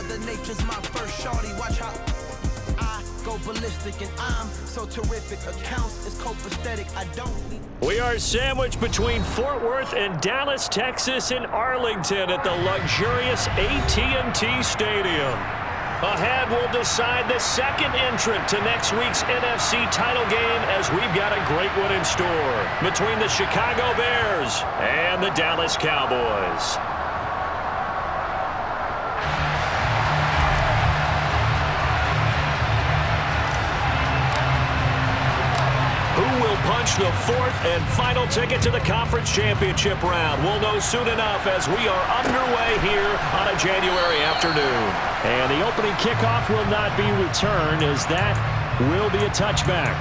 Mother Nature's my first shorty. Watch how I go ballistic, and I'm so terrific. Accounts is copacetic. I don't need. We are sandwiched between Fort Worth and Dallas, Texas, and Arlington at the luxurious AT&T Stadium. Ahead, we'll decide the second entrant to next week's NFC title game, as we've got a great one in store between the Chicago Bears and the Dallas Cowboys. Punch the fourth and final ticket to the conference championship round. We'll know soon enough as we are underway here on a January afternoon. And the opening kickoff will not be returned, as that will be a touchback.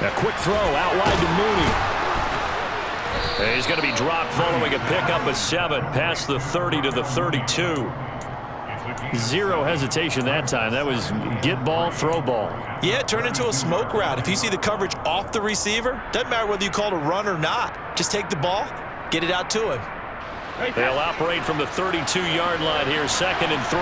A quick throw out wide to Mooney. He's going to be dropped following a pickup of 7 past the 30 to the 32. Zero hesitation that time. That was get ball, throw ball. Yeah, turn into a smoke route. If you see the coverage off the receiver, doesn't matter whether you call it a run or not. Just take the ball, get it out to him. They'll operate from the 32-yard line here, 2nd and 3.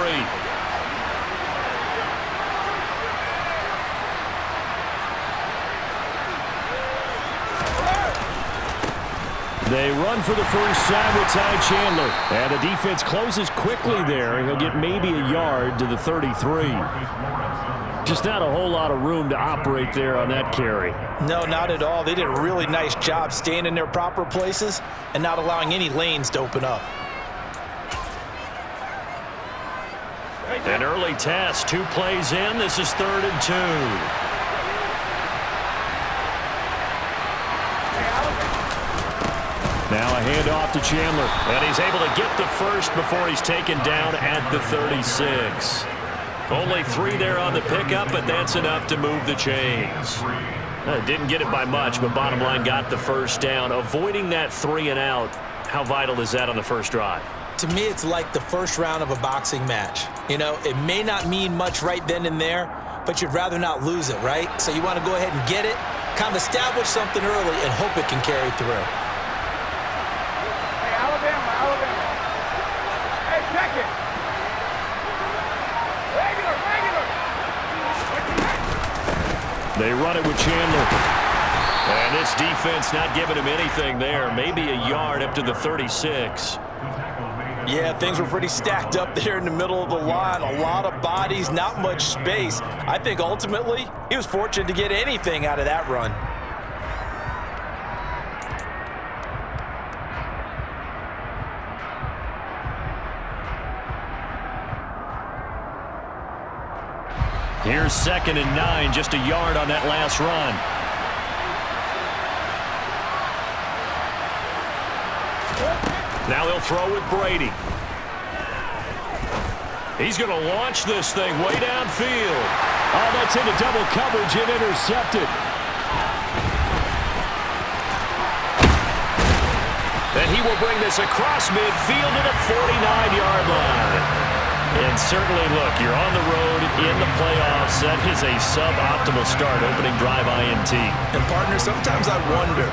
They run for the first time with Ty Chandler. And the defense closes quickly there. He'll get maybe a yard to the 33. Just not a whole lot of room to operate there on that carry. No, not at all. They did a really nice job staying in their proper places and not allowing any lanes to open up. An early test, 2 plays in. This is 3rd and 2. Now a handoff to Chandler, and he's able to get the first before he's taken down at the 36. Only 3 there on the pickup, but that's enough to move the chains. Didn't get it by much, but bottom line got the first down. Avoiding that 3 and out, how vital is that on the first drive? To me, it's like the first round of a boxing match. You know, it may not mean much right then and there, but you'd rather not lose it, right? So you want to go ahead and get it, kind of establish something early, and hope it can carry through. They run it with Chandler. And this defense not giving him anything there. Maybe a yard up to the 36. Yeah, things were pretty stacked up there in the middle of the line. A lot of bodies, not much space. I think ultimately he was fortunate to get anything out of that run. Here's 2nd and 9, just a yard on that last run. Now they'll throw with Brady. He's going to launch this thing way downfield. Oh, that's into double coverage and intercepted. And he will bring this across midfield to the 49-yard line. And certainly, look, you're on the road in the playoffs. That is a suboptimal start, opening drive INT. And, partner, sometimes I wonder,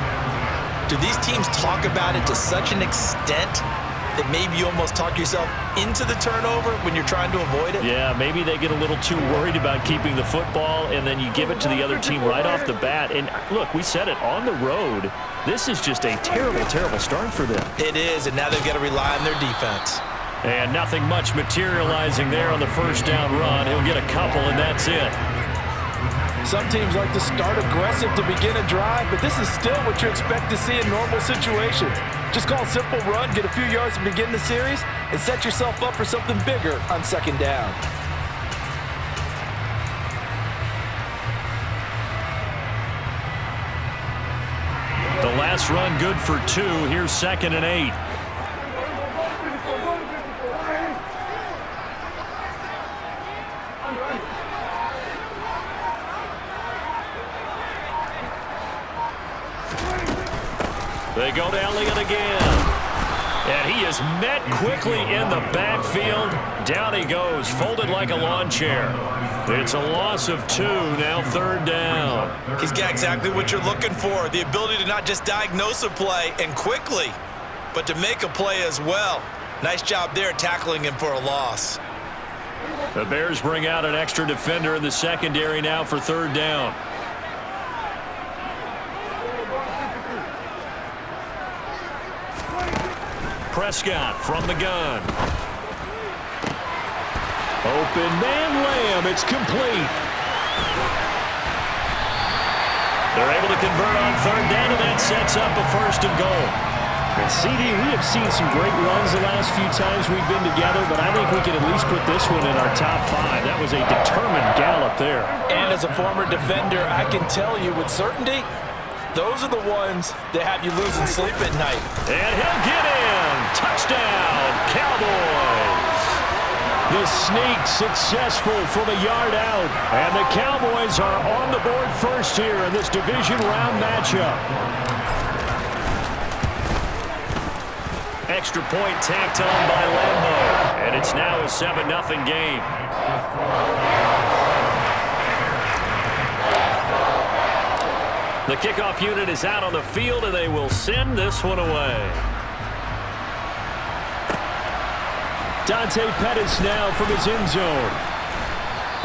do these teams talk about it to such an extent that maybe you almost talk yourself into the turnover when you're trying to avoid it? Yeah, maybe they get a little too worried about keeping the football, and then you give it to the other team right off the bat. And, look, we said it, on the road, this is just a terrible, terrible start for them. It is, and now they've got to rely on their defense. And nothing much materializing there on the first down run. He'll get a couple, and that's it. Some teams like to start aggressive to begin a drive, but this is still what you expect to see in normal situations. Just call a simple run, get a few yards to begin the series, and set yourself up for something bigger on 2nd down. The last run good for 2. Here's 2nd and 8. go to Elliott again. And he is met quickly in the backfield. Down he goes, folded like a lawn chair. It's a loss of 2, now 3rd down. He's got exactly what you're looking for, the ability to not just diagnose a play and quickly, but to make a play as well. Nice job there tackling him for a loss. The Bears bring out an extra defender in the secondary now for 3rd down. Prescott from the gun. Open man Lamb. It's complete. They're able to convert on 3rd down, and that sets up a 1st and goal. And CD, we have seen some great runs the last few times we've been together, but I think we can at least put this one in our top 5. That was a determined gallop there. And as a former defender, I can tell you with certainty, those are the ones that have you losing sleep at night. And he'll get in. Touchdown, Cowboys. The sneak successful from a yard out. And the Cowboys are on the board first here in this division round matchup. Extra point tacked on by Lambeau. And it's now a 7-0 game. The kickoff unit is out on the field, and they will send this one away. Dante Pettis now from his end zone.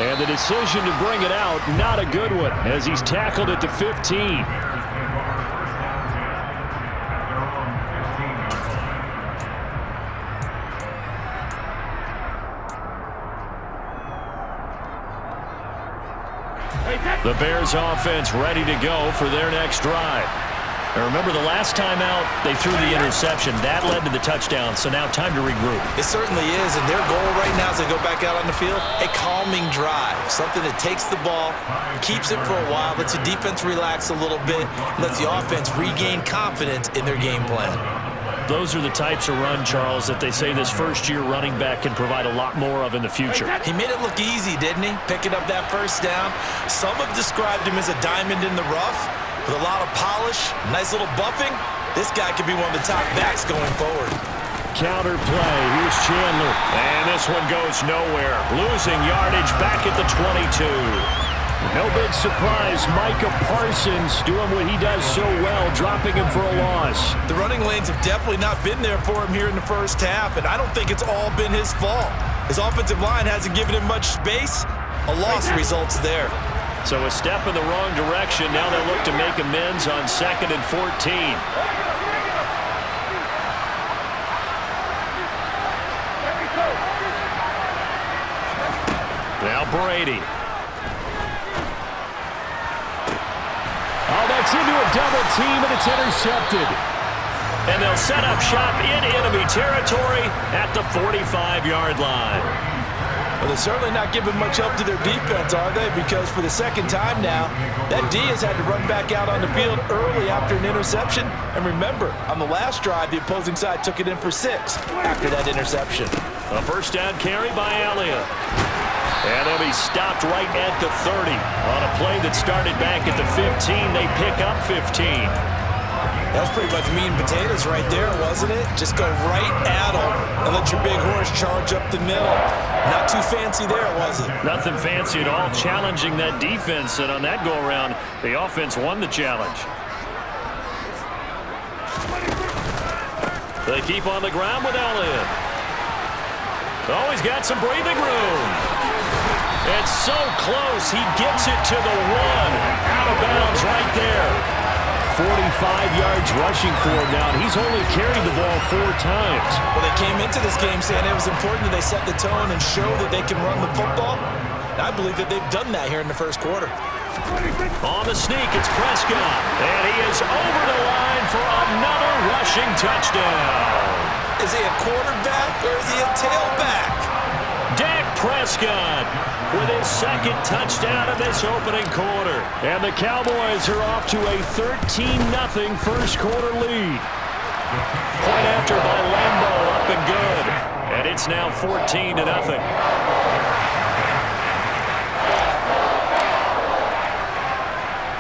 And the decision to bring it out, not a good one, as he's tackled at the 15. The Bears offense ready to go for their next drive. Now remember, the last time out, they threw the interception. That led to the touchdown, so now time to regroup. It certainly is, and their goal right now as they go back out on the field, a calming drive, something that takes the ball, keeps it for a while, lets the defense relax a little bit, lets the offense regain confidence in their game plan. Those are the types of run, Charles, that they say this first-year running back can provide a lot more of in the future. He made it look easy, didn't he? Picking up that 1st down. Some have described him as a diamond in the rough with a lot of polish, nice little buffing. This guy could be one of the top backs going forward. Counter play. Here's Chandler. And this one goes nowhere. Losing yardage back at the 22. No big surprise. Micah Parsons doing what he does so well, dropping him for a loss. The running lanes have definitely not been there for him here in the 1st half, and I don't think it's all been his fault. His offensive line hasn't given him much space. A loss results there. So a step in the wrong direction. Now they look to make amends on 2nd and 14. Now Brady. Oh, that's into a double team, and it's intercepted. And they'll set up shop in enemy territory at the 45-yard line. Well, they're certainly not giving much help to their defense, are they? Because for the 2nd time now, that D has had to run back out on the field early after an interception. And remember, on the last drive, the opposing side took it in for 6 after that interception. A 1st down carry by Elliott. And they'll be stopped right at the 30. On a play that started back at the 15, they pick up 15. That was pretty much meat and potatoes right there, wasn't it? Just go right at them and let your big horse charge up the middle. Not too fancy there, was it? Nothing fancy at all, challenging that defense. And on that go-around, the offense won the challenge. They keep on the ground with Elliott. Oh, he's got some breathing room. It's so close. He gets it to the 1. Out of bounds right there. 45 yards rushing for him now. He's only carried the ball 4 times. Well, they came into this game saying it was important that they set the tone and show that they can run the football. And I believe that they've done that here in the 1st quarter. On the sneak, it's Prescott. And he is over the line for another rushing touchdown. Is he a quarterback or is he a tailback? Dak Prescott with his 2nd touchdown in this opening quarter. And the Cowboys are off to a 13-0 first quarter lead. Point after by Lambeau, up and good. And it's now 14-0.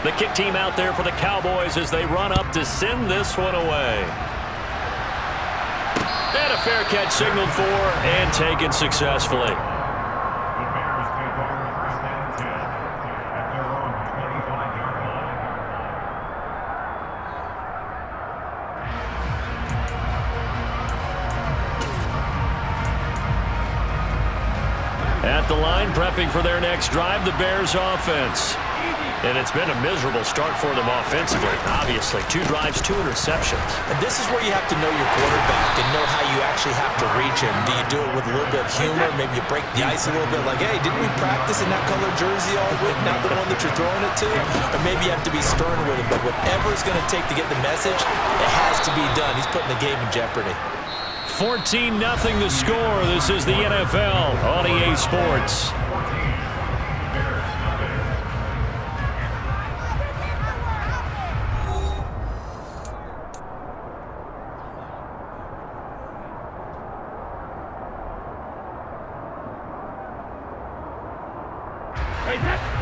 The kick team out there for the Cowboys as they run up to send this one away. And a fair catch signaled for and taken successfully. At the line, prepping for their next drive, the Bears offense. And it's been a miserable start for them offensively. Obviously, 2 drives, 2 interceptions. And this is where you have to know your quarterback and know how you actually have to reach him. Do you do it with a little bit of humor? Maybe you break the ice a little bit like, hey, didn't we practice in that colored jersey all week, not the one that you're throwing it to? Or maybe you have to be stern with him. But whatever it's going to take to get the message, it has to be done. He's putting the game in jeopardy. 14-0 the score. This is the NFL on EA Sports.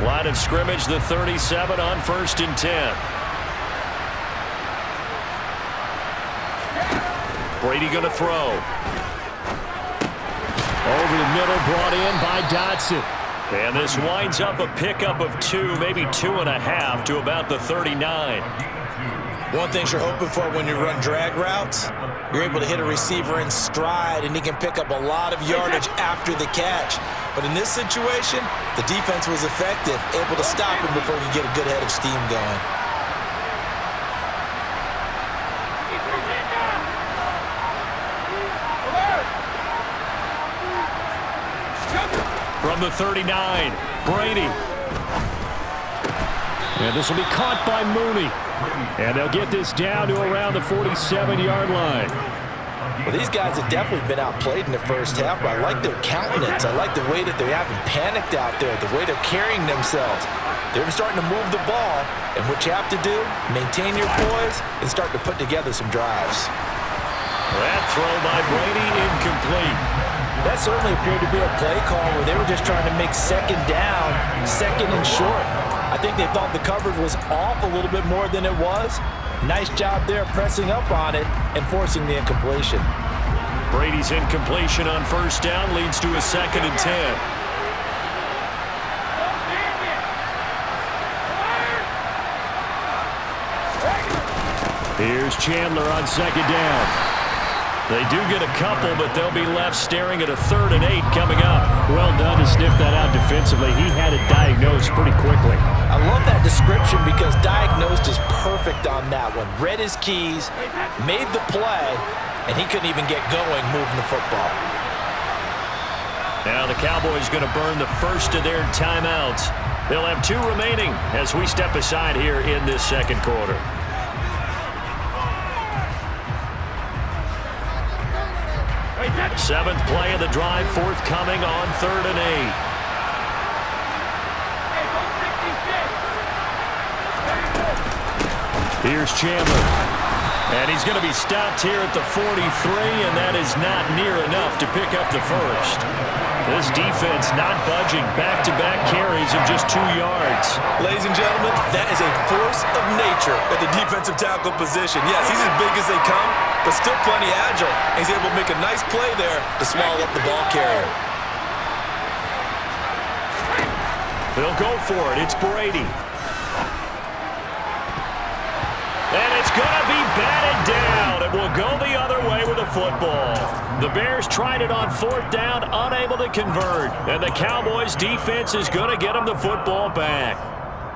Line of scrimmage, the 37 on 1st and 10. Brady going to throw. Over the middle, brought in by Dotson. And this winds up a pickup of 2, maybe 2.5 to about the 39. One thing you're hoping for when you run drag routes, you're able to hit a receiver in stride, and he can pick up a lot of yardage after the catch. But in this situation, the defense was effective, able to stop him before he could get a good head of steam going. From the 39, Brady. And this will be caught by Mooney. And they'll get this down to around the 47-yard line. Well, these guys have definitely been outplayed in the first half, but I like their countenance. I like the way that they haven't panicked out there, the way they're carrying themselves. They're starting to move the ball, and what you have to do, maintain your poise and start to put together some drives. That throw by Brady incomplete. That certainly appeared to be a play call where they were just trying to make second down, second and short. I think they thought the coverage was off a little bit more than it was. Nice job there pressing up on it and forcing the incompletion. Brady's incompletion on 1st down leads to a 2nd and 10. Here's Chandler on 2nd down. They do get a couple, but they'll be left staring at a 3rd and 8 coming up. Well done to sniff that out defensively. He had it diagnosed pretty quickly. I love that description because diagnosed is perfect on that one. Read his keys, made the play, and he couldn't even get going moving the football. Now the Cowboys going to burn the first of their timeouts. They'll have 2 remaining as we step aside here in this 2nd quarter. Seventh play of the drive, forthcoming on 3rd and 8. Here's Chandler. And he's going to be stopped here at the 43, and that is not near enough to pick up the first. This defense not budging. Back-to-back carries of just 2 yards. Ladies and gentlemen, that is a force of nature at the defensive tackle position. Yes, he's as big as they come, but still plenty agile. He's able to make a nice play there to swallow up the ball carrier. They'll go for it. It's Brady. And it's going to be batted down. It will go the other way with the football. The Bears tried it on 4th down, unable to convert. And the Cowboys defense is going to get them the football back.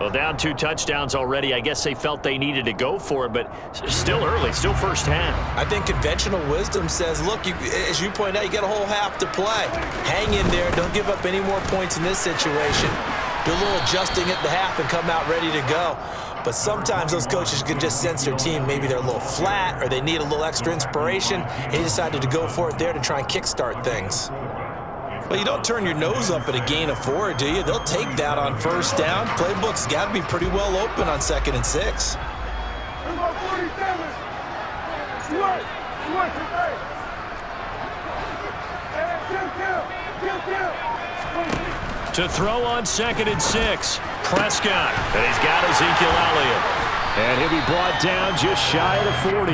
Well, down 2 touchdowns already. I guess they felt they needed to go for it, but still early, still first half. I think conventional wisdom says, look, as you point out, you got a whole half to play. Hang in there. Don't give up any more points in this situation. Do a little adjusting at the half and come out ready to go. But sometimes those coaches can just sense their team. Maybe they're a little flat or they need a little extra inspiration. He decided to go for it there to try and kickstart things. Well, you don't turn your nose up at a gain of 4, do you? They'll take that on 1st down. Playbook's got to be pretty well open on 2nd and 6. To throw on 2nd and 6. Prescott. And he's got Ezekiel Elliott. And he'll be brought down just shy of the 40.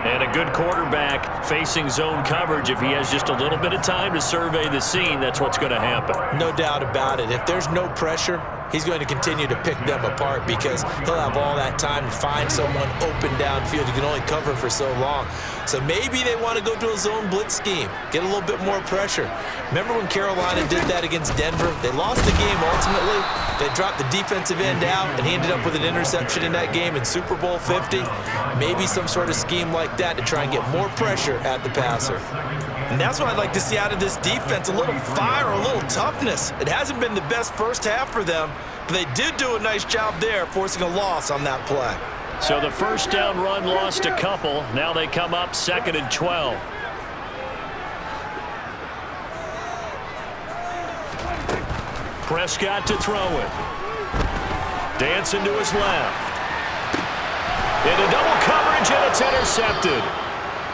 And a good quarterback facing zone coverage. If he has just a little bit of time to survey the scene, that's what's going to happen. No doubt about it. If there's no pressure, he's going to continue to pick them apart because he'll have all that time to find someone open downfield. He can only cover for so long. So maybe they want to go to a zone blitz scheme, get a little bit more pressure. Remember when Carolina did that against Denver? They lost the game ultimately. They dropped the defensive end out, and he ended up with an interception in that game in Super Bowl 50. Maybe some sort of scheme like that to try and get more pressure at the passer. And that's what I'd like to see out of this defense, a little fire, a little toughness. It hasn't been the best first half for them, but they did do a nice job there, forcing a loss on that play. So the first down run lost a couple. Now they come up 2nd and 12. Prescott to throw it. Dancing to his left. Into double coverage, and it's intercepted.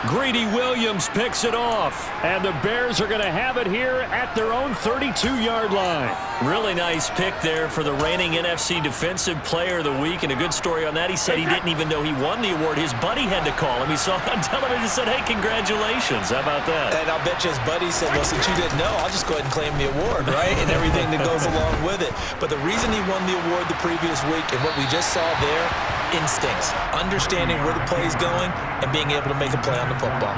Greedy Williams picks it off. And the Bears are going to have it here at their own 32-yard line. Really nice pick there for the reigning NFC Defensive Player of the Week. And a good story on that, he said he didn't even know he won the award. His buddy had to call him. He saw it on television and said, hey, congratulations. How about that? And I'll bet you his buddy said, well, since you didn't know, I'll just go ahead and claim the award, right? And everything that goes along with it. But the reason he won the award the previous week and what we just saw there, instincts, understanding where the play is going and being able to make a play on the football.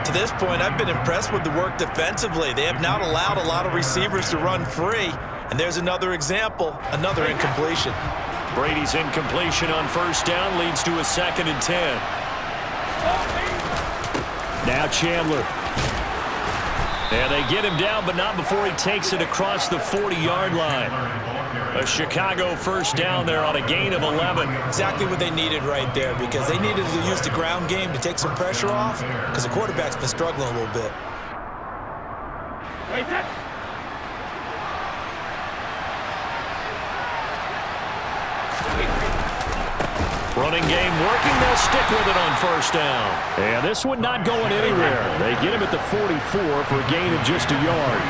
To this point, I've been impressed with the work defensively. They have not allowed a lot of receivers to run free. And there's another example, another incompletion. Brady's incompletion on first down leads to a 2nd and 10. Now Chandler. And they get him down, but not before he takes it across the 40-yard line. A Chicago first down there on a gain of 11. Exactly what they needed right there, because they needed to use the ground game to take some pressure off, because the quarterback's been struggling a little bit. Running game working. They'll stick with it on first down. And this one not going anywhere. They get him at the 44 for a gain of just a yard.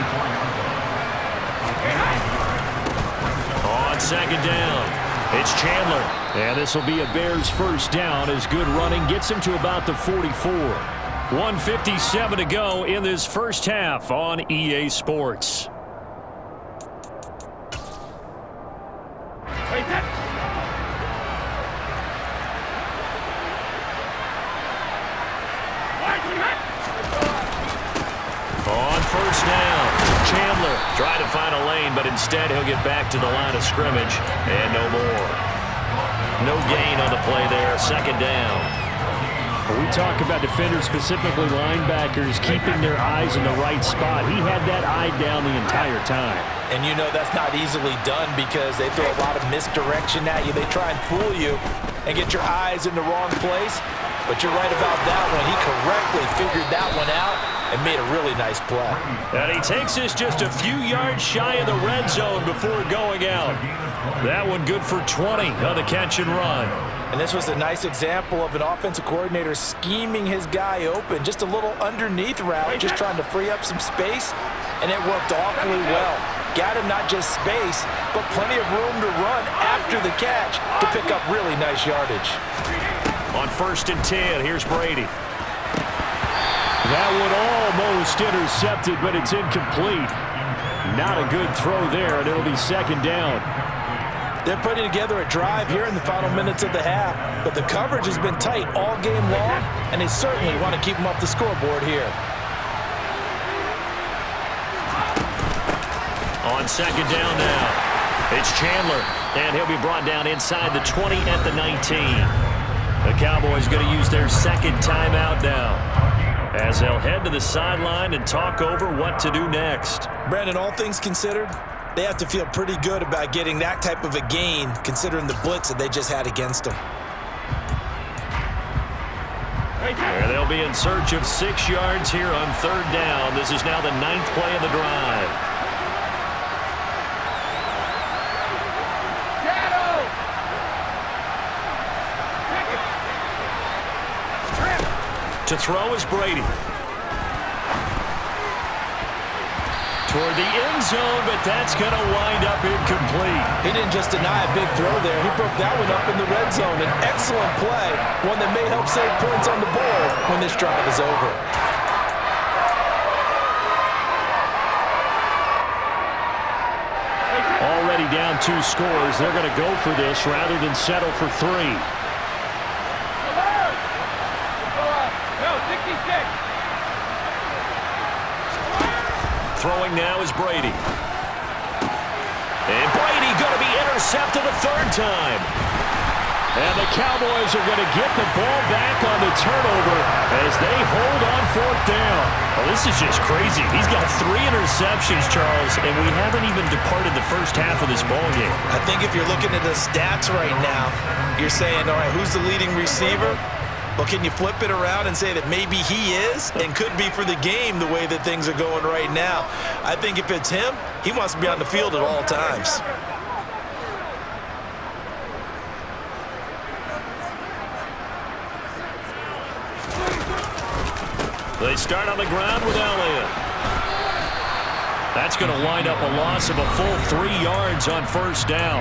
On 2nd down, it's Chandler. And this will be a Bears first down as good running gets him to about the 44. 1:57 to go in this first half on EA Sports. On first down, Chandler trying to find a lane, but instead he'll get back to the line of scrimmage, and no more. No gain on the play there, 2nd down. We talk about defenders, specifically linebackers, keeping their eyes in the right spot. He had that eye down the entire time. And you know that's not easily done because they throw a lot of misdirection at you. They try and fool you and get your eyes in the wrong place. But you're right about that one. He correctly figured that one out and made a really nice play. And he takes us just a few yards shy of the red zone before going out. That one good for 20 on the catch and run. And this was a nice example of an offensive coordinator scheming his guy open. Just a little underneath route, just trying to free up some space, and it worked awfully well. Got him not just space, but plenty of room to run after the catch to pick up really nice yardage. On 1st and 10, here's Brady. That one almost intercepted, but it's incomplete. Not a good throw there, and it'll be 2nd down. They're putting together a drive here in the final minutes of the half, but the coverage has been tight all game long, and they certainly want to keep them off the scoreboard here. On 2nd down now, it's Chandler, and he'll be brought down inside the 20 at the 19. The Cowboys going to use their 2nd timeout now, as they'll head to the sideline and talk over what to do next. Brandon, all things considered, they have to feel pretty good about getting that type of a gain, considering the blitz that they just had against them. And they'll be in search of 6 yards here on 3rd down. This is now the 9th play of the drive. To throw is Brady. toward the end zone, but that's going to wind up incomplete. He didn't just deny a big throw there. He broke that one up in the red zone. An excellent play, one that may help save points on the board when this drive is over. Already down 2 scores. They're going to go for this rather than settle for 3. Throwing now is Brady. And Brady going to be intercepted a 3rd time. And the Cowboys are going to get the ball back on the turnover as they hold on 4th down. Well, this is just crazy. He's got 3 interceptions, Charles, and we haven't even departed the first half of this ball game. I think if you're looking at the stats right now, you're saying, all right, who's the leading receiver? Well, can you flip it around and say that maybe he is and could be for the game the way that things are going right now? I think if it's him, he wants to be on the field at all times. They start on the ground with Elliott. That's going to wind up a loss of a full 3 yards on 1st down.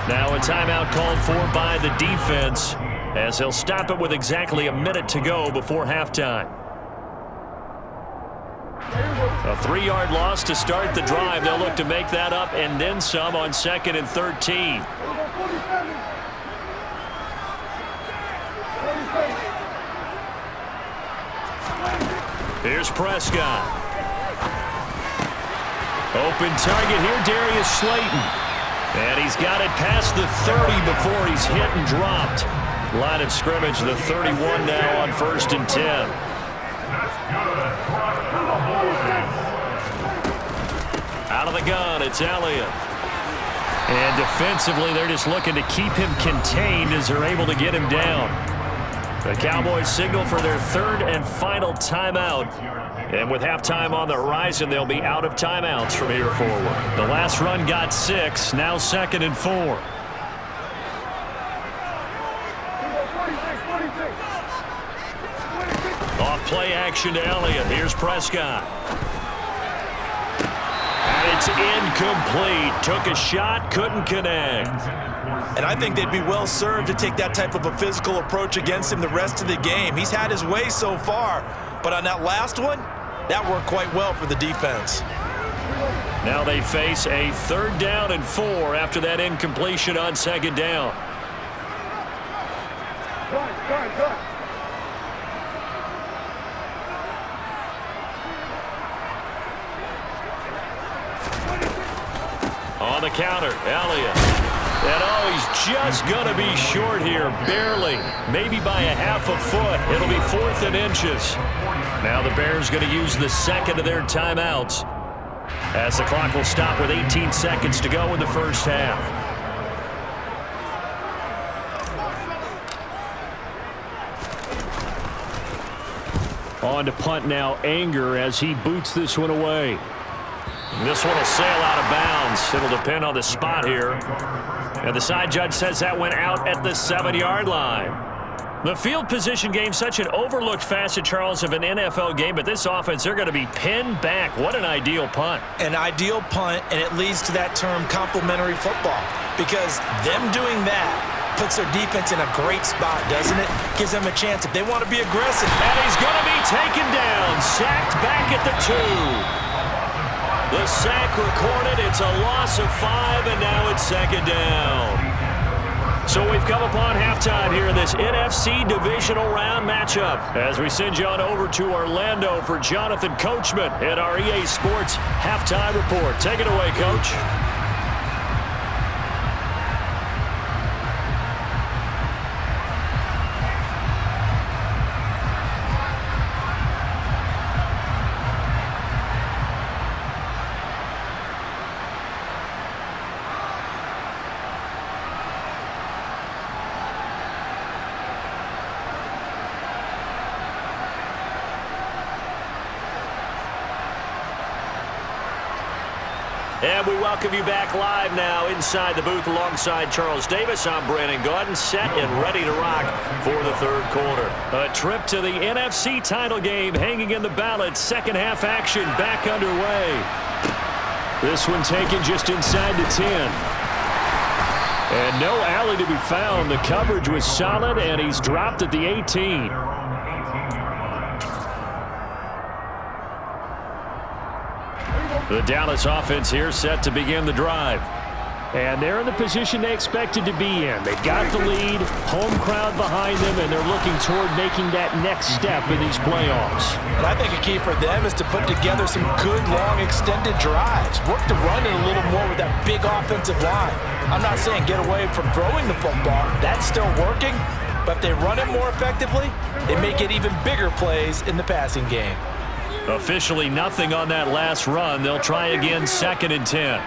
Now a timeout called for by the defense as he'll stop it with exactly a minute to go before halftime. A 3-yard loss to start the drive. They'll look to make that up and then some on 2nd and 13. Here's Prescott. Open target here, Darius Slayton. And he's got it past the 30 before he's hit and dropped. Line of scrimmage, the 31 now on 1st and 10. Out of the gun, it's Elliott. And defensively, they're just looking to keep him contained as they're able to get him down. The Cowboys signal for their 3rd and final timeout. And with halftime on the horizon, they'll be out of timeouts from here forward. The last run got 6, now 2nd and 4. Off play action to Elliott. Here's Prescott. And it's incomplete. Took a shot, couldn't connect. And I think they'd be well served to take that type of a physical approach against him the rest of the game. He's had his way so far, but on that last one, that worked quite well for the defense. Now they face a 3rd down and 4 after that incompletion on 2nd down. On the counter, Elliott. And he's just going to be short here, barely, maybe by a half a foot. It'll be 4th and inches. Now the Bears going to use the 2nd of their timeouts as the clock will stop with 18 seconds to go in the first half. On to punt now, Anger, as he boots this one away. This one will sail out of bounds. It'll depend on the spot here. And the side judge says that went out at the 7-yard line. The field position game, such an overlooked facet, Charles, of an NFL game, but this offense, they're going to be pinned back. What an ideal punt. An ideal punt, and it leads to that term complementary football, because them doing that puts their defense in a great spot, doesn't it? Gives them a chance if they want to be aggressive. And he's going to be taken down, sacked back at the 2. The sack recorded. It's a loss of 5, and now it's 2nd down. So we've come upon halftime here in this NFC Divisional Round matchup as we send you on over to Orlando for Jonathan Coachman at our EA Sports Halftime Report. Take it away, Coach. And we welcome you back live now inside the booth alongside Charles Davis. I'm Brandon Gaudin, set and ready to rock for the 3rd quarter. A trip to the NFC title game hanging in the balance. Second half action back underway. This one taken just inside the 10. And no alley to be found. The coverage was solid, and he's dropped at the 18. The Dallas offense here set to begin the drive. And they're in the position they expected to be in. They've got the lead, home crowd behind them, and they're looking toward making that next step in these playoffs. And I think a key for them is to put together some good, long, extended drives. Work the run in a little more with that big offensive line. I'm not saying get away from throwing the football. That's still working. But if they run it more effectively, they may get even bigger plays in the passing game. Officially nothing on that last run. They'll try again, 2nd and 10.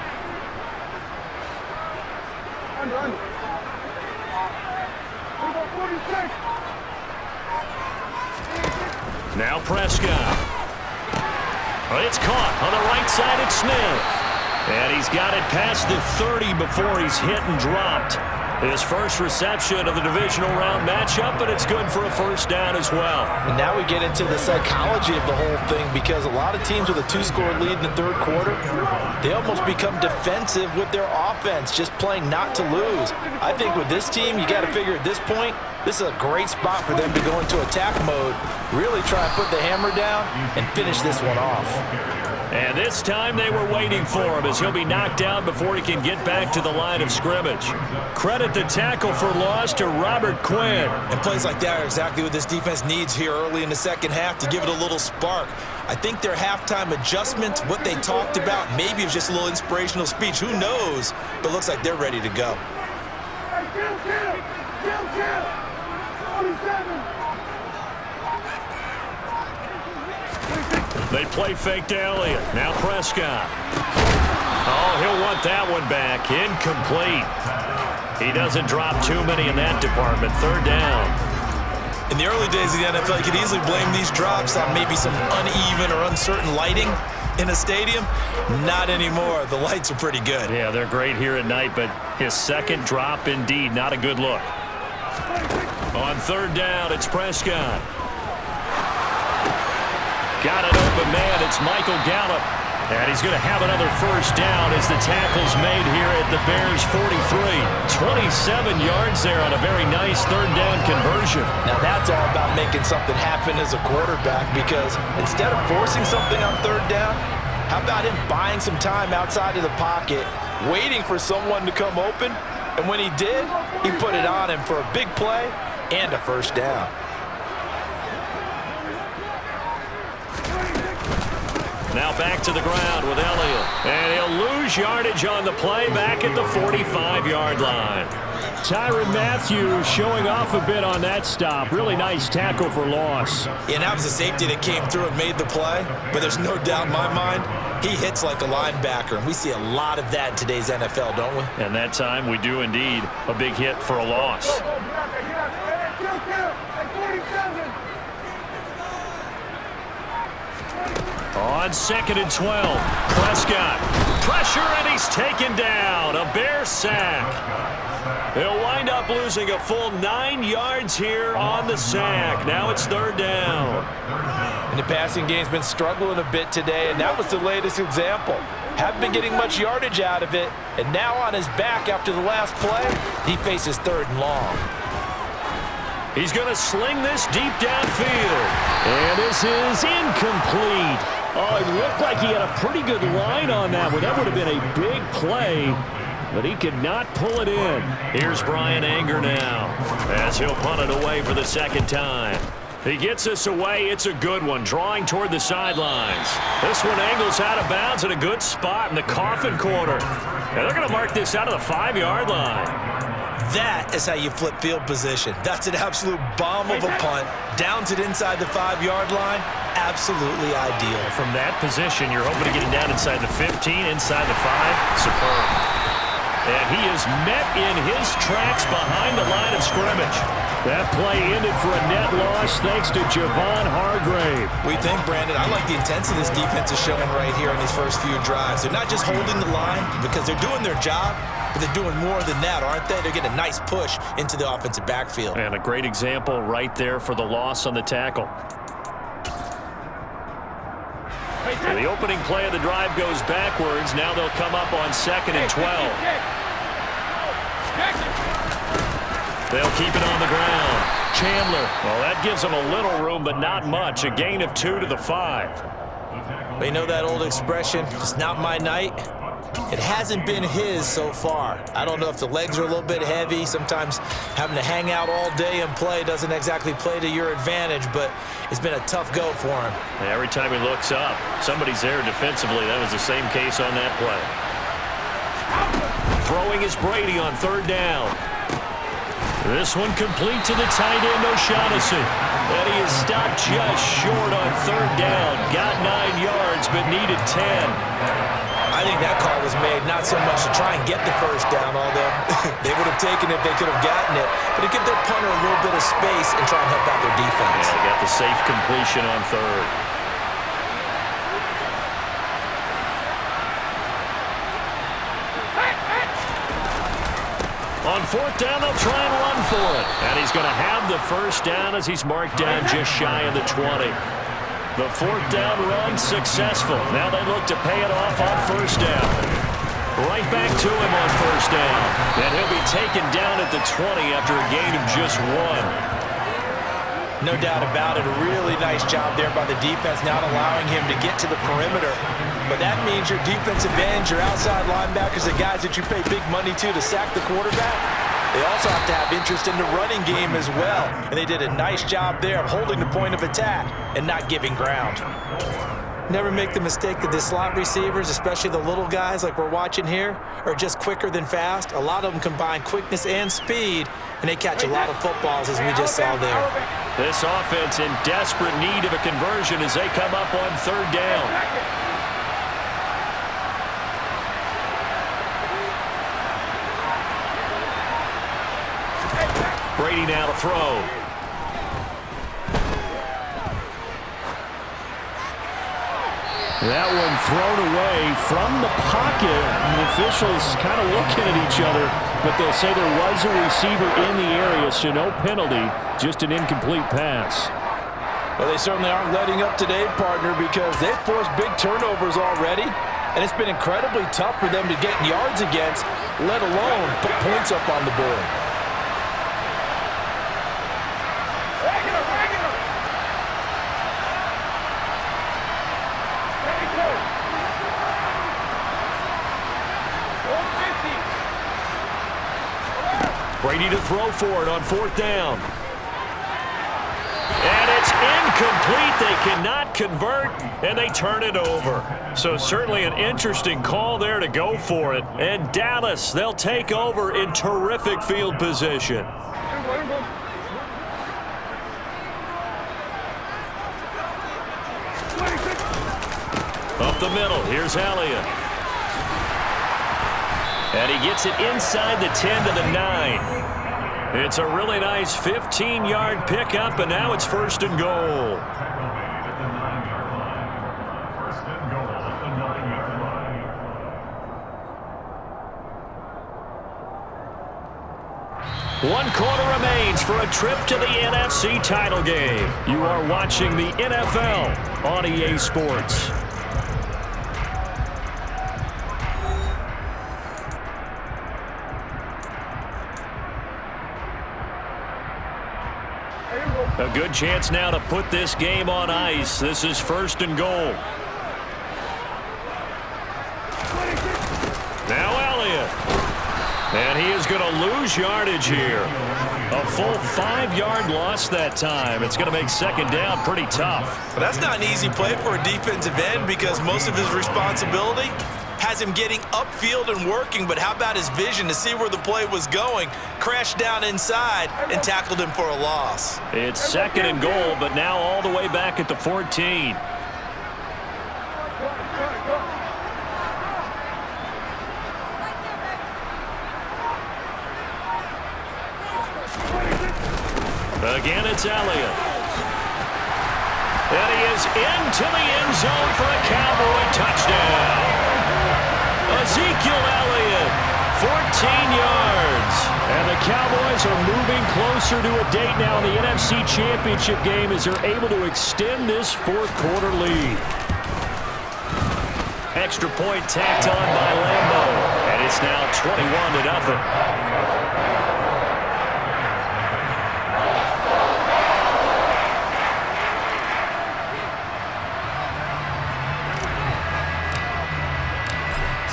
Now Prescott. It's caught on the right side. It's Smith. And he's got it past the 30 before he's hit and dropped. His first reception of the divisional round matchup, but it's good for a first down as well. And now we get into the psychology of the whole thing, because a lot of teams with a 2-score lead in the third quarter, they almost become defensive with their offense, just playing not to lose. I think with this team, you got to figure at this point, this is a great spot for them to go into attack mode, really try and put the hammer down and finish this one off. And this time they were waiting for him, as he'll be knocked down before he can get back to the line of scrimmage. Credit the tackle for loss to Robert Quinn. And plays like that are exactly what this defense needs here early in the second half to give it a little spark. I think their halftime adjustments, what they talked about, maybe it was just a little inspirational speech. Who knows? But it looks like they're ready to go. They play fake to Elliott. Now Prescott. Oh, he'll want that one back. Incomplete. He doesn't drop too many in that department. 3rd down. In the early days of the NFL, you could easily blame these drops on maybe some uneven or uncertain lighting in a stadium. Not anymore. The lights are pretty good. Yeah, they're great here at night, but his second drop, indeed, not a good look. On 3rd down, it's Prescott. Got an open man. It's Michael Gallup. And he's going to have another first down as the tackle's made here at the Bears' 43. 27 yards there on a very nice 3rd down conversion. Now that's all about making something happen as a quarterback, because instead of forcing something on 3rd down, how about him buying some time outside of the pocket, waiting for someone to come open, and when he did, he put it on him for a big play and a first down. Now back to the ground with Elliott. And he'll lose yardage on the play back at the 45-yard line. Tyrann Mathieu showing off a bit on that stop. Really nice tackle for loss. And that was a safety that came through and made the play. But there's no doubt in my mind, he hits like a linebacker. And we see a lot of that in today's NFL, don't we? And that time we do indeed a big hit for a loss. On 2nd and 12, Prescott. Pressure, and he's taken down. A Bear sack. He'll wind up losing a full 9 yards here on the sack. Now it's 3rd down. And the passing game's been struggling a bit today, and that was the latest example. Haven't been getting much yardage out of it, and now on his back after the last play, he faces 3rd and long. He's going to sling this deep downfield. And this is incomplete. Oh, it looked like he had a pretty good line on that one. That would have been a big play, but he could not pull it in. Here's Brian Anger now, as he'll punt it away for the 2nd time. He gets this away. It's a good one, drawing toward the sidelines. This one angles out of bounds in a good spot in the coffin corner. And they're going to mark this out of the 5-yard line. That is how you flip field position. That's an absolute bomb of a punt. Downs it inside the 5-yard line. Absolutely ideal. From that position, you're hoping to get it down inside the 15, inside the 5. Superb. And he is met in his tracks behind the line of scrimmage. That play ended for a net loss thanks to Javon Hargrave. We think, Brandon, I like the intensity this defense is showing right here in these first few drives. They're not just holding the line because they're doing their job, but they're doing more than that, aren't they? They're getting a nice push into the offensive backfield. And a great example right there for the loss on the tackle. The opening play of the drive goes backwards. Now they'll come up on 2nd and 12. They'll keep it on the ground. Chandler. Well, that gives them a little room, but not much. A gain of 2 to the 5. Well, you know that old expression, it's not my night? It hasn't been his so far. I don't know if the legs are a little bit heavy. Sometimes having to hang out all day and play doesn't exactly play to your advantage, but it's been a tough go for him. Every time he looks up, somebody's there defensively. That was the same case on that play. Throwing is Brady on 3rd down. This one complete to the tight end, O'Shaughnessy. And he is stopped just short on 3rd down. Got 9 yards, but needed 10. I think that call was made not so much to try and get the 1st down, although they would have taken it if they could have gotten it, but to give their punter a little bit of space and try and help out their defense. Yeah, they got the safe completion on 3rd. On 4th down, they'll try and run for it. And he's going to have the 1st down as he's marked down just shy of the 20. The 4th down run successful. Now they look to pay it off on 1st down. Right back to him on 1st down. And he'll be taken down at the 20 after a gain of just 1. No doubt about it. A really nice job there by the defense, not allowing him to get to the perimeter. But that means your defensive ends, your outside linebackers, the guys that you pay big money to sack the quarterback, they also have to have interest in the running game as well. And they did a nice job there of holding the point of attack and not giving ground. Never make the mistake that the slot receivers, especially the little guys like we're watching here, are just quicker than fast. A lot of them combine quickness and speed, and they catch a lot of footballs, as we just saw there. This offense in desperate need of a conversion as they come up on 3rd down. Brady now to throw. That one thrown away from the pocket. The officials kind of looking at each other, but they'll say there was a receiver in the area, so no penalty, just an incomplete pass. Well, they certainly aren't letting up today, partner, because they've forced big turnovers already, and it's been incredibly tough for them to get yards against, let alone put points up on the board. Brady to throw for it on 4th down. And it's incomplete. They cannot convert, and they turn it over. So certainly an interesting call there to go for it. And Dallas, they'll take over in terrific field position. Up the middle, here's Elliott. And he gets it inside the 10 to the 9. It's a really nice 15-yard pickup, and now it's 1st and goal. One quarter remains for a trip to the NFC title game. You are watching the NFL on EA Sports. A good chance now to put this game on ice. This is 1st and goal. Now Elliott. And he is going to lose yardage here. A full 5-yard loss that time. It's going to make 2nd down pretty tough. But that's not an easy play for a defensive end because most of his responsibility has him getting upfield and working, but how about his vision to see where the play was going, crashed down inside, and tackled him for a loss. It's 2nd and goal, but now all the way back at the 14. Again, it's Elliott. And he is into the end zone for a Cowboy touchdown. Ezekiel Elliott, 14 yards. And the Cowboys are moving closer to a date now in the NFC Championship game as they're able to extend this 4th quarter lead. Extra point tacked on by Lambeau. And it's now 21-0.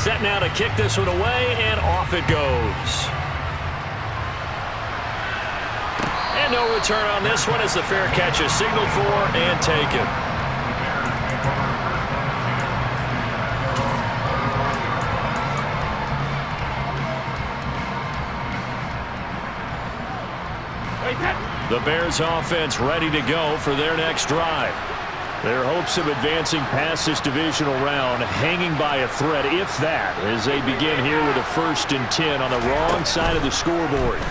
Set now to kick this one away, and off it goes. And no return on this one as the fair catch is signaled for and taken. The Bears offense ready to go for their next drive. Their hopes of advancing past this divisional round hanging by a thread, if that, as they begin here with a 1st and 10 on the wrong side of the scoreboard.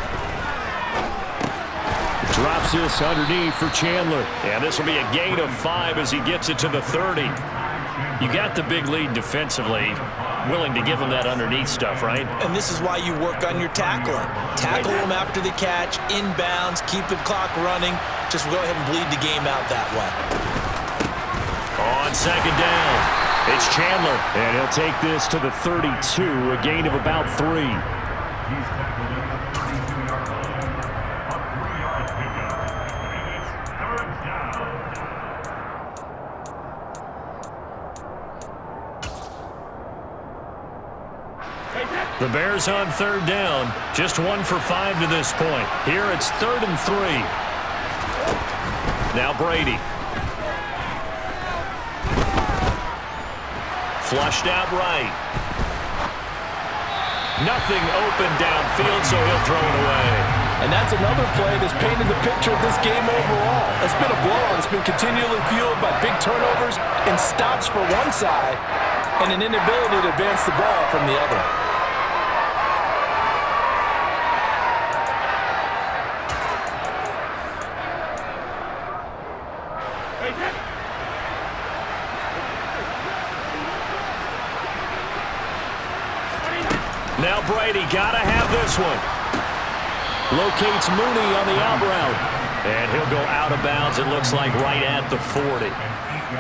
Drops this underneath for Chandler. And this will be a gain of 5 as he gets it to the 30. You got the big lead defensively. Willing to give him that underneath stuff, right? And this is why you work on your tackling. Tackle him after the catch, inbounds, keep the clock running. Just go ahead and bleed the game out that way. On 2nd down, it's Chandler. And he'll take this to the 32, a gain of about 3. The Bears on 3rd down. Just 1 for 5 to this point. Here it's 3rd and 3. Now Brady. Flushed out right. Nothing open downfield, so he'll throw it away. And that's another play that's painted the picture of this game overall. It's been a blowout. It's been continually fueled by big turnovers and stops for one side and an inability to advance the ball from the other. Now Brady, gotta have this one. Locates Mooney on the out route. And he'll go out of bounds, it looks like, right at the 40.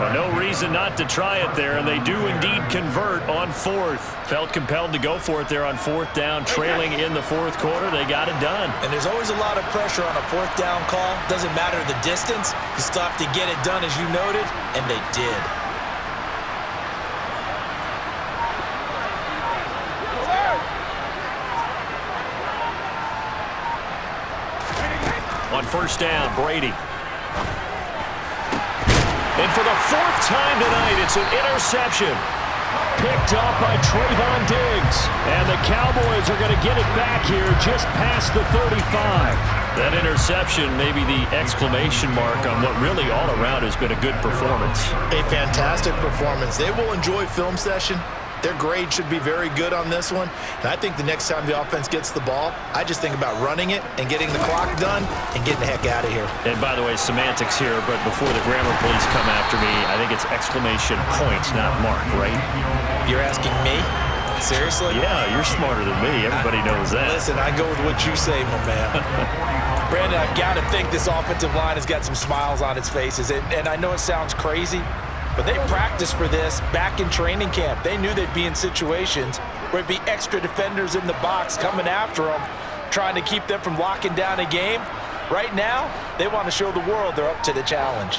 Well, no reason not to try it there, and they do indeed convert on 4th. Felt compelled to go for it there on 4th down, trailing in the 4th quarter. They got it done. And there's always a lot of pressure on a 4th down call. Doesn't matter the distance. You still have to get it done, as you noted, and they did. On 1st down, Brady. And for the 4th time tonight, it's an interception. Picked up by Trayvon Diggs. And the Cowboys are going to get it back here just past the 35. That interception may be the exclamation mark on what really all around has been a good performance. A fantastic performance. They will enjoy film session. Their grade should be very good on this one. And I think the next time the offense gets the ball, I just think about running it and getting the clock done and getting the heck out of here. And by the way, semantics here, but before the grammar police come after me, I think it's exclamation points, not mark, right? You're asking me? Seriously? Yeah, you're smarter than me. Everybody knows that. Listen, I go with what you say, my man. Brandon, I've got to think this offensive line has got some smiles on its faces. And I know it sounds crazy, but they practiced for this back in training camp. They knew they'd be in situations where it'd be extra defenders in the box coming after them, trying to keep them from locking down a game. Right now, they want to show the world they're up to the challenge.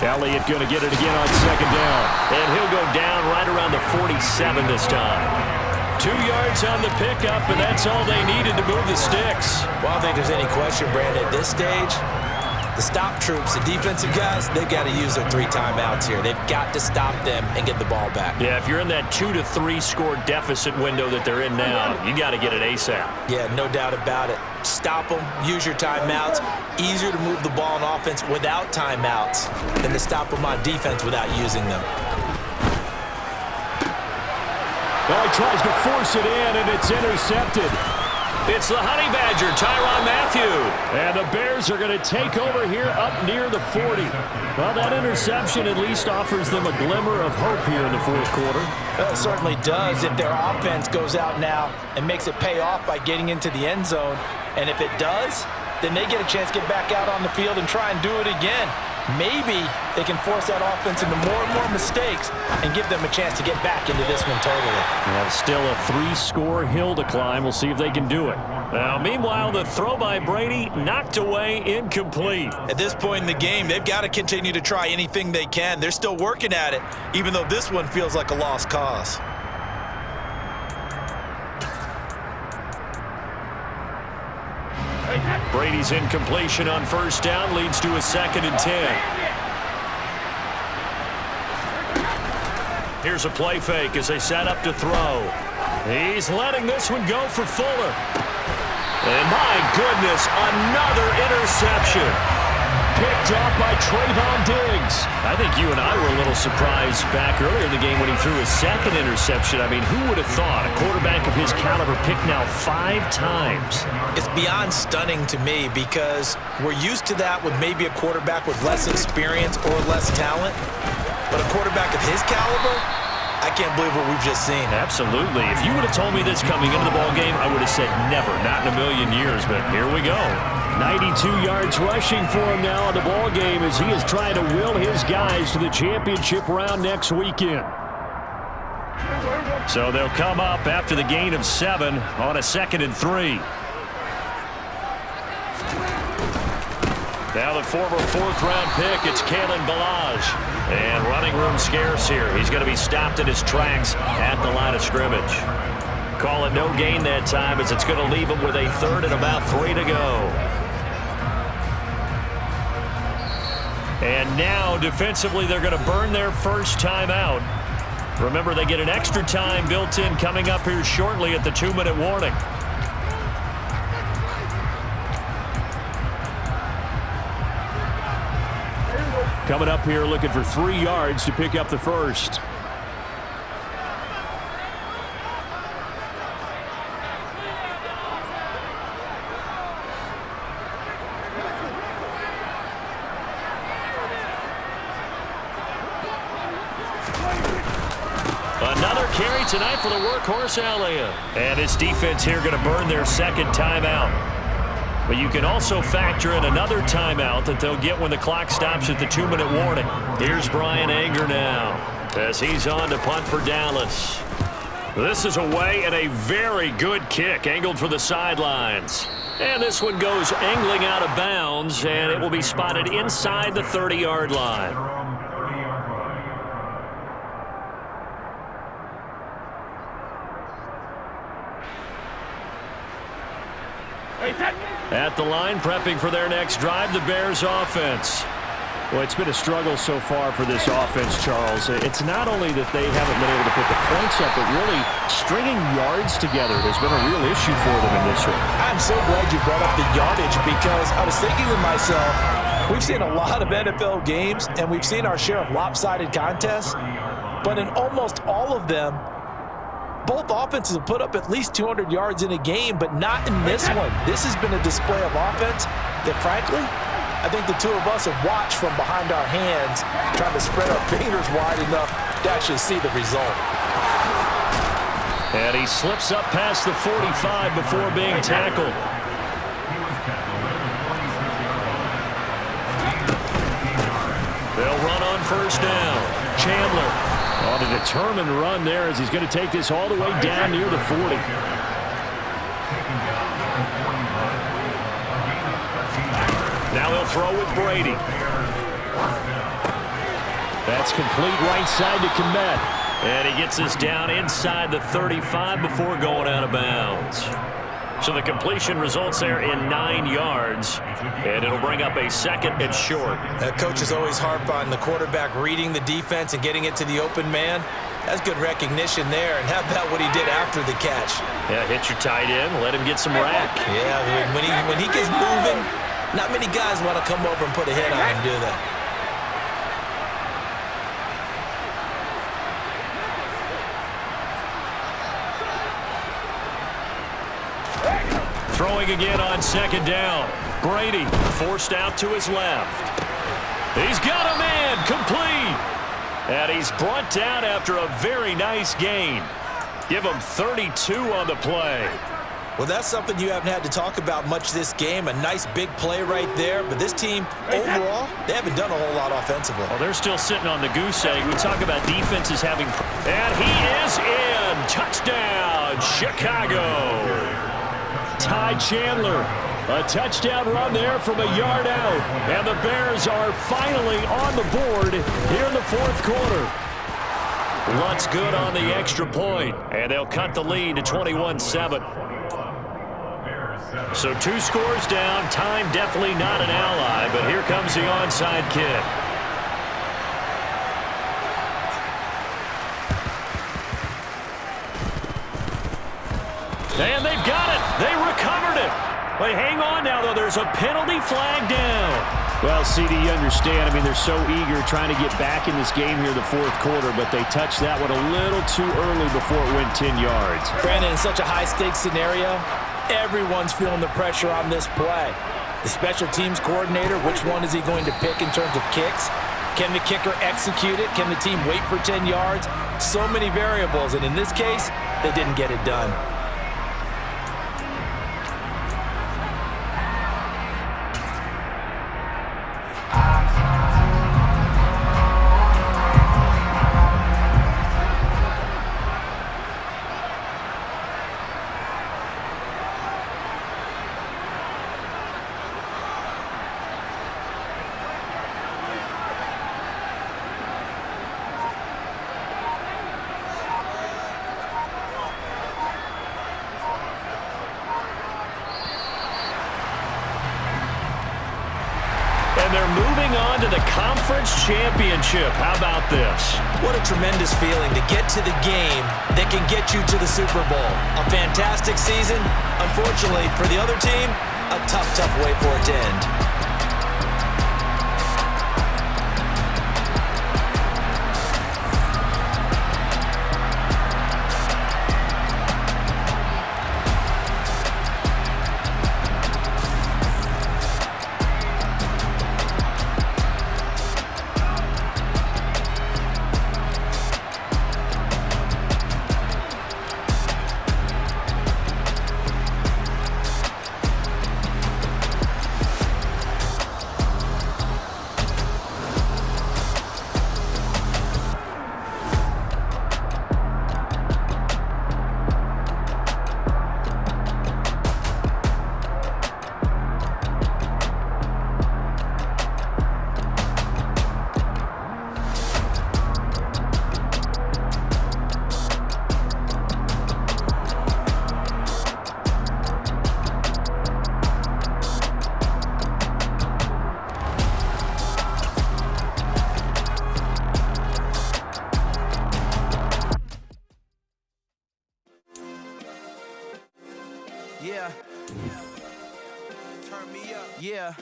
Elliott going to get it again on 2nd down. And he'll go down right around the 47 this time. 2 yards on the pickup, and that's all they needed to move the sticks. Well, I don't think there's any question, Brandon, at this stage, the stop troops, the defensive guys, they've got to use their 3 timeouts here. They've got to stop them and get the ball back. Yeah, if you're in that 2 to 3 score deficit window that they're in now, you got to get it ASAP. Yeah, no doubt about it. Stop them, use your timeouts. Easier to move the ball on offense without timeouts than to stop them on defense without using them. Well, he tries to force it in, and it's intercepted. It's the Honey Badger, Tyrann Mathieu. And the Bears are going to take over here up near the 40. Well, that interception at least offers them a glimmer of hope here in the 4th quarter. Well, it certainly does if their offense goes out now and makes it pay off by getting into the end zone. And if it does, then they get a chance to get back out on the field and try and do it again. maybe they can force that offense into more and more mistakes and give them a chance to get back into this one totally. Well, still a 3-score hill to climb. We'll see if they can do it. Now, meanwhile, the throw by Brady knocked away, incomplete. At this point in the game, they've got to continue to try anything they can. They're still working at it, even though this one feels like a lost cause. Brady's incompletion on first down leads to a 2nd and 10. Here's a play fake as they set up to throw. He's letting this one go for Fuller. And my goodness, another interception. Picked off by Trayvon Diggs. I think you and I were a little surprised back earlier in the game when he threw his 2nd interception. I mean, who would have thought a quarterback of his caliber picked now 5 times? It's beyond stunning to me because we're used to that with maybe a quarterback with less experience or less talent. But a quarterback of his caliber, I can't believe what we've just seen. Absolutely. If you would have told me this coming into the ballgame, I would have said never, not in a million years. But here we go. 92 yards rushing for him now in the ballgame as he is trying to will his guys to the championship round next weekend. So they'll come up after the gain of 7 on a 2nd and 3. Now the former 4th-round pick, it's Kalen Ballage. And running room scarce here. He's going to be stopped in his tracks at the line of scrimmage. Call it no gain that time as it's going to leave him with a 3rd and about 3 to go. And now, defensively, they're going to burn their first timeout. Remember, they get an extra time built in coming up here shortly at the 2-minute warning. Coming up here looking for 3 yards to pick up the first. Another carry tonight for the workhorse Elliott. And his defense here going to burn their 2nd timeout. But you can also factor in another timeout that they'll get when the clock stops at the 2-minute warning. Here's Brian Anger now as he's on to punt for Dallas. This is away and a very good kick angled for the sidelines. And this one goes angling out of bounds, and it will be spotted inside the 30-yard line. At the line, prepping for their next drive, the Bears offense. Well, it's been a struggle so far for this offense, Charles. It's not only that they haven't been able to put the points up, but really stringing yards together has been a real issue for them in this one. I'm so glad you brought up the yardage because I was thinking to myself, we've seen a lot of NFL games and we've seen our share of lopsided contests, but in almost all of them, both offenses have put up at least 200 yards in a game, but not in this one. This has been a display of offense that, frankly, I think the two of us have watched from behind our hands, trying to spread our fingers wide enough to actually see the result. And he slips up past the 45 before being tackled. They'll run on first down. Chandler. On a determined run there as he's going to take this all the way down near the 40. Now they'll throw with Brady. That's complete right side to Komet. And he gets us down inside the 35 before going out of bounds. So the completion results there in 9 yards, and it'll bring up a 2nd and short. Coaches always harp on the quarterback reading the defense and getting it to the open man. That's good recognition there, and how about what he did after the catch? Yeah, hit your tight end, let him get some rack. Yeah, when he gets moving, not many guys want to come over and put a hit on him, do they? Throwing again on 2nd down. Brady forced out to his left. He's got a man, complete. And he's brought down after a very nice gain. Give him 32 on the play. Well, that's something you haven't had to talk about much this game. A nice big play right there. But this team, overall, they haven't done a whole lot offensively. Well, they're still sitting on the goose egg. We talk about defenses having... And he is in. Touchdown, Chicago. Ty Chandler. A touchdown run there from a yard out. And the Bears are finally on the board here in the fourth quarter. Lutt's good on the extra point. And they'll cut the lead to 21-7. So 2 scores down. Time definitely not an ally, but here comes the onside kick. And they've got it. They recovered it. But hang on now, though. There's a penalty flag down. Well, CD, you understand. I mean, they're so eager trying to get back in this game here in the fourth quarter, but they touched that one a little too early before it went 10 yards. Brandon, in such a high-stakes scenario, everyone's feeling the pressure on this play. The special teams coordinator, which one is he going to pick in terms of kicks? Can the kicker execute it? Can the team wait for 10 yards? So many variables, and in this case, they didn't get it done. To the conference championship. How about this? What a tremendous feeling to get to the game that can get you to the Super Bowl. A fantastic season. Unfortunately, for the other team, a tough way for it to end. Yeah. Turn me up. Yeah.